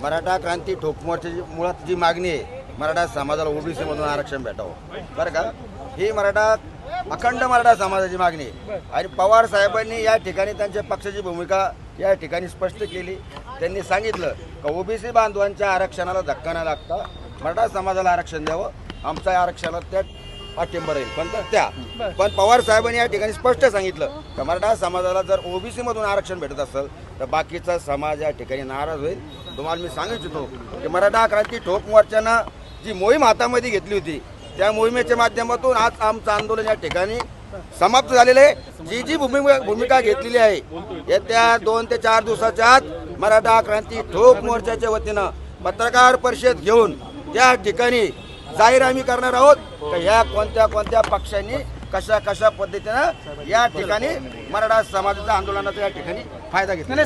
मराठा क्रांती ठोक मोर्चाची मुळात जी मागणी आहे मराठा समाजाला ओबीसी मधून आरक्षण भेटावं बरं का, ही अखंड मराठा समाजाची मागणी आहे. आणि पवार साहेबांनी या ठिकाणी त्यांच्या पक्षाची भूमिका या ठिकाणी स्पष्ट केली. त्यांनी सांगितलं का ओबीसी बांधवांच्या आरक्षणाला धक्का न लागता मराठा समाजाला आरक्षण द्यावं, आमच्या आरक्षणाला त्या पाठिंबा राहील. पण पवार साहेबांनी या ठिकाणी स्पष्ट सांगितलं का मराठा समाजाला जर ओबीसी मधून आरक्षण भेटत असेल तर बाकीचा समाज या ठिकाणी नाराज होईल. तुम्हाला मी सांगू इच्छितो की मराठा क्रांती ठोक मोर्चानं जी मोहीम हातामध्ये घेतली होती त्या मोहिमेच्या माध्यमातून आज आमचं आंदोलन या ठिकाणी समाप्त झालेलं आहे. जी भूमिका घेतलेली आहे येत्या 2 ते 4 दिवसाच्या आत मराठा क्रांती ठोक मोर्चाच्या वतीनं पत्रकार परिषद घेऊन त्या ठिकाणी जाहीर आम्ही करणार आहोत की ह्या कोणत्या पक्षांनी कशा पद्धतीनं या ठिकाणी मराठा समाजाच्या आंदोलनाचा या ठिकाणी फायदा घेतला.